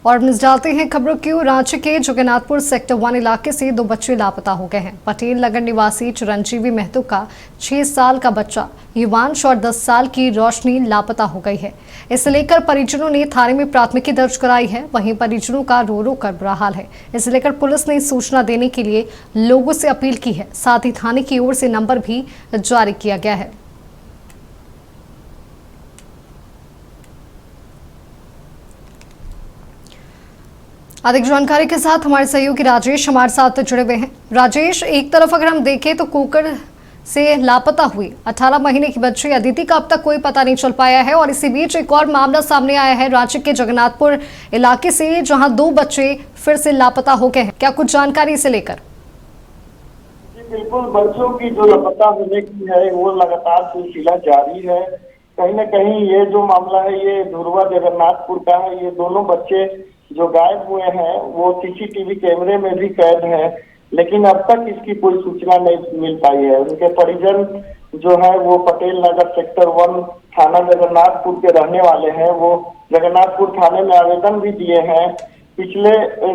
और डालते हैं खबरों की। रांची के जगन्नाथपुर सेक्टर 1 इलाके से 2 बच्चे लापता हो गए हैं। पटेल नगर निवासी चिरंजीवी महतो का 6 साल का बच्चा युवांश और 10 साल की रोशनी लापता हो गई है। इसे लेकर परिजनों ने थाने में प्राथमिकी दर्ज कराई है। वहीं परिजनों का रो रो कर बुरा हाल है। इसे लेकर पुलिस ने सूचना देने के लिए लोगों से अपील की है। साथ ही थाने की ओर से नंबर भी जारी किया गया है। अधिक जानकारी के साथ हमारे सहयोगी राजेश हमारे साथ जुड़े हुए हैं। राजेश, एक तरफ अगर हम देखें तो कोकर से लापता हुई 18 महीने की बच्ची अदिति का अब तक कोई पता नहीं चल पाया है और इसी बीच एक और मामला सामने आया है रांची के जगन्नाथपुर इलाके से, जहां 2 बच्चे फिर से लापता हो गए हैं। क्या कुछ जानकारी इसे लेकर? जी बिल्कुल, बच्चों की जो लापता होने की है वो लगातार सिलसिला जारी है। कहीं न कहीं ये जो मामला है ये धुरवा जगन्नाथपुर का है। ये दोनों बच्चे जो गायब हुए हैं वो सीसीटीवी कैमरे में भी कैद हैं, लेकिन अब तक इसकी कोई सूचना नहीं मिल पाई है। उनके परिजन जो है वो पटेल नगर सेक्टर 1 थाना जगन्नाथपुर के रहने वाले हैं। वो जगन्नाथपुर थाने में आवेदन भी दिए हैं। पिछले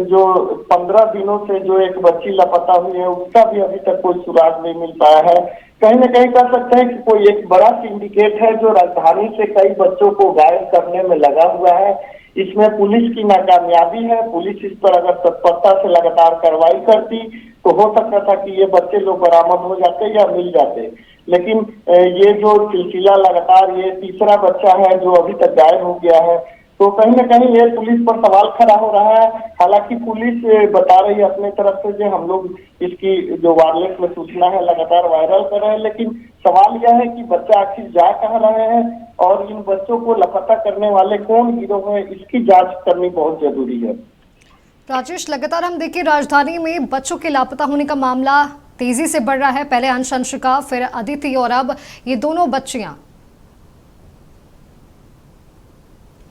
जो 15 दिनों से जो एक बच्ची लापता हुई है उसका भी अभी तक कोई सुराग नहीं मिल पाया है। कहीं न कहीं कह सकते हैं कि कोई एक बड़ा सिंडिकेट है जो राजधानी से कई बच्चों को गायब करने में लगा हुआ है। इसमें पुलिस की नाकामयाबी है। पुलिस इस पर अगर तत्परता से लगातार कार्रवाई करती तो हो सकता था कि ये बच्चे लोग बरामद हो जाते या मिल जाते, लेकिन ये जो सिलसिला लगातार, ये तीसरा बच्चा है जो अभी तक गायब हो गया है। तो कहीं न कहीं ये पुलिस पर सवाल खड़ा हो रहा है। हालांकि पुलिस बता रही है अपने तरफ से कि हम लोग इसकी जो वायरलेस में सूचना है लगातार वायरल कर रहे हैं, लेकिन सवाल यह है कि बच्चा आखिर जा कहाँ रहे हैं और इन बच्चों को लापता करने वाले कौन गिरोह है, इसकी जांच करनी बहुत जरूरी है। राजेश, लगातार हम देखिए राजधानी में बच्चों के लापता होने का मामला तेजी से बढ़ रहा है। पहले अंशिका, फिर अदिति और अब ये दोनों बच्चियां।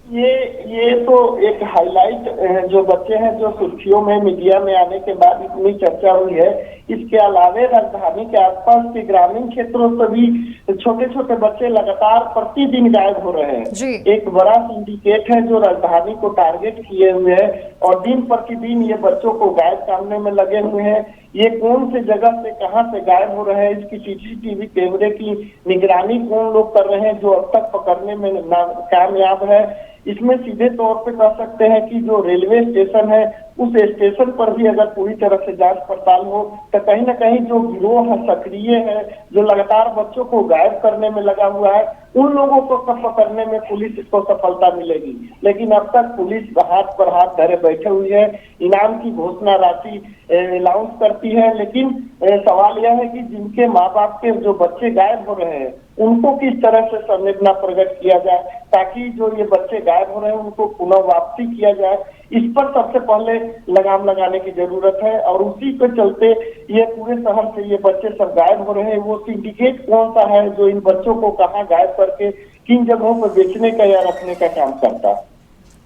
ये तो एक हाईलाइट जो बच्चे हैं जो सुर्खियों में मीडिया में आने के बाद इतनी चर्चा हुई है। इसके अलावे राजधानी के आसपास के ग्रामीण क्षेत्रों से भी छोटे छोटे बच्चे लगातार प्रतिदिन गायब हो रहे हैं। एक बड़ा सिंडिकेट है जो राजधानी को टारगेट किए हुए है और दिन प्रतिदिन ये बच्चों को गायब करने में लगे हुए हैं। ये कौन से जगह से कहां से गायब हो रहे हैं, इसकी सीसीटीवी कैमरे की निगरानी कौन लोग कर रहे हैं जो अब तक पकड़ने में कामयाब है। इसमें सीधे तौर पे कह सकते हैं कि जो रेलवे स्टेशन है उस स्टेशन पर भी अगर पूरी तरह से जांच पड़ताल हो तो कहीं न कहीं जो गिरोह सक्रिय है जो लगातार बच्चों को गायब करने में लगा हुआ है, उन लोगों को पकड़ने में पुलिस को सफलता मिलेगी। लेकिन अब तक पुलिस हाथ पर हाथ धरे बैठे हुई है। इनाम की घोषणा राशि अनाउंस करती है, लेकिन सवाल यह है कि जिनके माँ बाप के जो बच्चे गायब हो रहे हैं उनको किस तरह से संवेदना प्रकट किया जाए ताकि जो ये बच्चे गायब हो रहे हैं उनको पुनः वापसी किया जाए। इस पर सबसे पहले लगाम लगाने की जरूरत है और उसी के चलते ये पूरे शहर से ये बच्चे सब गायब हो रहे हैं। वो सिंडिकेट कौन सा है जो इन बच्चों को कहाँ गायब करके किन जगहों पर बेचने का या रखने का काम करता है।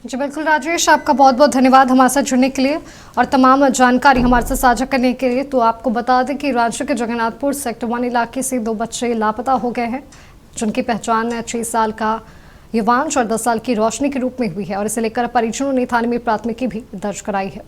जी बिल्कुल राजेश, आपका बहुत बहुत धन्यवाद हमारे साथ जुड़ने के लिए और तमाम जानकारी हमारे साथ साझा करने के लिए। तो आपको बता दें कि रांची के जगन्नाथपुर सेक्टर 1 इलाके से 2 बच्चे लापता हो गए हैं, जिनकी पहचान 6 साल का युवांश और 10 साल की रोशनी के रूप में हुई है और इसे लेकर परिजनों ने थाने में प्राथमिकी भी दर्ज कराई है।